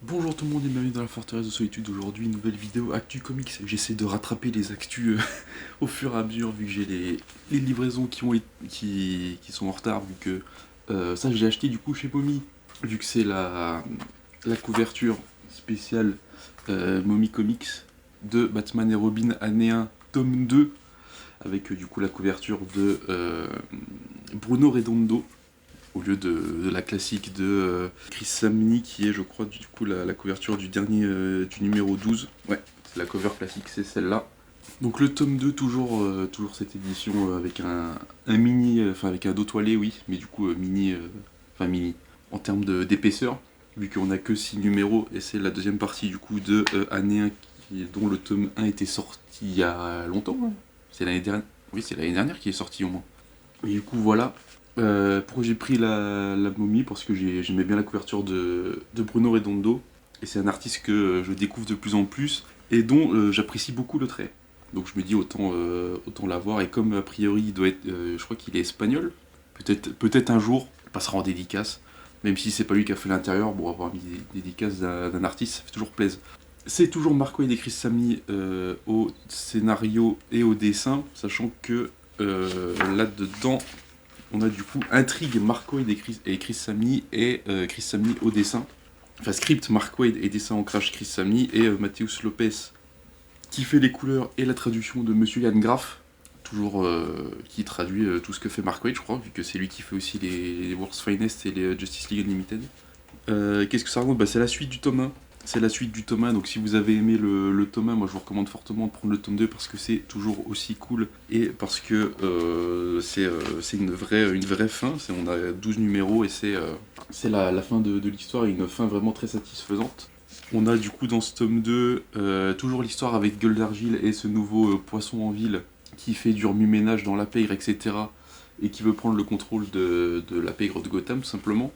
Bonjour tout le monde et bienvenue dans la forteresse de solitude. Aujourd'hui, nouvelle vidéo Actu Comics. J'essaie de rattraper les actus au fur et à mesure vu que j'ai les livraisons qui sont en retard vu que ça j'ai acheté du coup chez Mommy vu que c'est la couverture spéciale Mommy Comics de Batman et Robin année 1 tome 2 avec du coup la couverture de Bruno Redondo au lieu de la classique de Chris Samney qui est je crois du coup la couverture du dernier du numéro 12. Ouais, c'est la cover classique, c'est celle-là. Donc le tome 2 toujours cette édition avec un mini, enfin avec un dos toilé oui, mais du coup mini, enfin mini en termes d'épaisseur, vu qu'on a que 6 numéros et c'est la deuxième partie du coup de année 1 dont le tome 1 était sorti il y a longtemps. Hein. C'est l'année dernière. Oui, c'est l'année dernière qui est sorti au moins. Et du coup voilà, pourquoi j'ai pris la momie? Parce que j'aimais bien la couverture de Bruno Redondo. Et c'est un artiste que je découvre de plus en plus et dont j'apprécie beaucoup le trait. Donc je me dis autant l'avoir. Et comme a priori il doit être, je crois qu'il est espagnol, peut-être un jour il passera en dédicace. Même si c'est pas lui qui a fait l'intérieur, bon avoir mis des dédicaces d'un artiste, ça fait toujours plaisir. C'est toujours Mark Waid et Chris Samney au scénario et au dessin, sachant que là-dedans, on a du coup Intrigue, Mark Waid et Chris Samney et Chris Samney au dessin. Enfin, script Mark Waid et dessin en crash Chris Samney et Mathéus Lopez qui fait les couleurs et la traduction de Monsieur Yann Graff, toujours qui traduit tout ce que fait Mark Waid, je crois, vu que c'est lui qui fait aussi les World's Finest et les Justice League Unlimited. Qu'est-ce que ça raconte? C'est la suite du tome 1. C'est la suite du tome 1, donc si vous avez aimé le tome 1, moi je vous recommande fortement de prendre le tome 2 parce que c'est toujours aussi cool et parce que c'est une vraie fin. On a 12 numéros et c'est la fin de l'histoire et une fin vraiment très satisfaisante. On a du coup dans ce tome 2 toujours l'histoire avec Gueule d'Argile et ce nouveau poisson en ville qui fait du remue-ménage dans la pègre, etc. et qui veut prendre le contrôle de la pègre de Gotham tout simplement.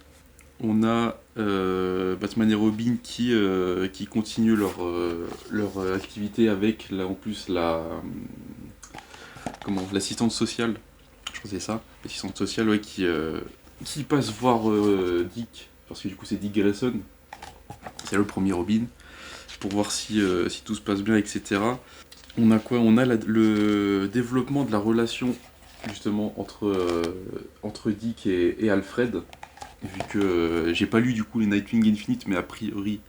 On a Batman et Robin qui continuent leur activité avec en plus l'assistante sociale, je crois que c'est ça, l'assistante sociale ouais, qui passe voir Dick, parce que du coup c'est Dick Grayson, c'est le premier Robin, pour voir si tout se passe bien, etc. On a quoi? On a le développement de la relation justement entre Dick et Alfred, vu que j'ai pas lu du coup les Nightwing Infinite, mais a priori,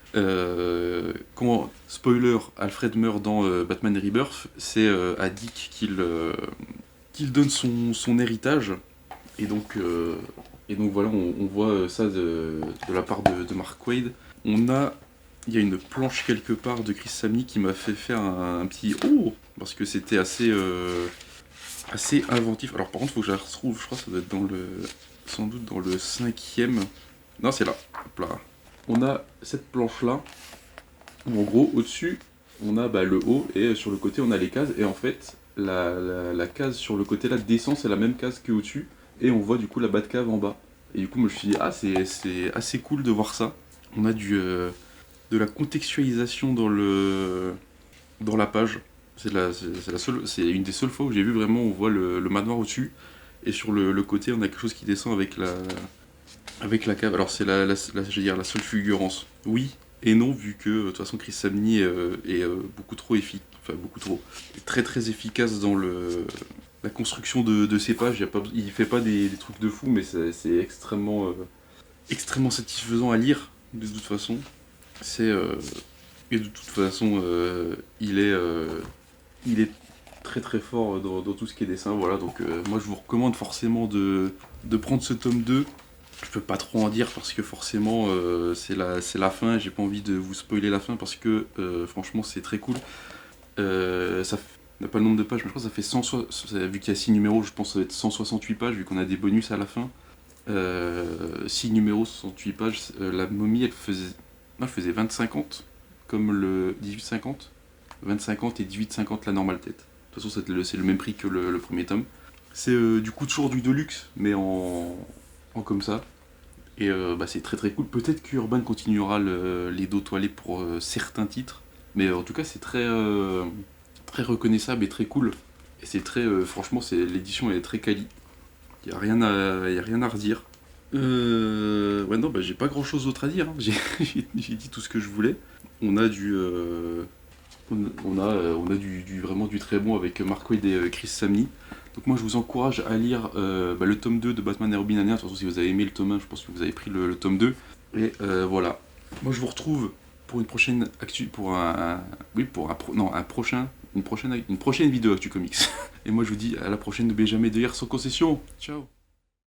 spoiler, Alfred meurt dans Batman Rebirth, c'est à Dick qu'il donne son héritage, et donc voilà, on voit ça de la part de Mark Waid. Il y a une planche quelque part de Chris Samney qui m'a fait faire un petit oh, parce que c'était assez inventif. Alors par contre, faut que je la retrouve, je crois que ça doit être sans doute dans le cinquième. Non, c'est là. Hop là. On a cette planche-là, où en gros, au-dessus, on a le haut, et sur le côté, on a les cases. Et en fait, la case sur le côté là descend, c'est la même case que au-dessus. Et on voit du coup la Batcave en bas. Et du coup, moi, je me suis dit, ah, c'est assez cool de voir ça. On a de la contextualisation dans la page. C'est une des seules fois où j'ai vu vraiment, on voit le manoir au-dessus. Et sur le côté, on a quelque chose qui descend avec la cave. Alors c'est je veux dire, la seule fulgurance. Oui et non, vu que de toute façon Chris Samney est beaucoup trop efficace, enfin beaucoup trop, très très efficace dans la construction de ses pages. Il fait pas des trucs de fou, mais c'est extrêmement satisfaisant à lire de toute façon. C'est et de toute façon il est très très fort dans tout ce qui est dessin. Voilà, donc moi je vous recommande forcément de prendre ce tome 2. Je peux pas trop en dire parce que forcément c'est la fin, j'ai pas envie de vous spoiler la fin parce que franchement c'est très cool. On n'a pas le nombre de pages, mais je crois que ça fait vu qu'il y a 6 numéros, je pense que ça va être 168 pages vu qu'on a des bonus à la fin. 6 numéros, 68 pages, la momie elle faisait 20-50 comme le 18-50. 20-50 et 18-50 la normale tête. De toute façon c'est le même prix que le premier tome. C'est du coup toujours du deluxe mais en comme ça. Et c'est très très cool. Peut-être qu'Urban continuera les dos toilés pour certains titres. Mais en tout cas, c'est très reconnaissable et très cool. Et c'est très. Franchement, l'édition elle est très quali. Il n'y a rien à redire. Ouais, non, bah j'ai pas grand chose d'autre à dire, hein. J'ai dit tout ce que je voulais. On a du. On a vraiment du très bon avec Mark Waid et Chris Samney. Donc moi je vous encourage à lire le tome 2 de Batman et Robin Annual. De toute façon, si vous avez aimé le tome 1, je pense que vous avez pris le tome 2. Et voilà. Moi je vous retrouve pour une prochaine actu, pour un, oui, pour un, non, un prochain, une prochaine vidéo Actu Comics. Et moi je vous dis à la prochaine, n'oubliez jamais de lire sans concession. Ciao.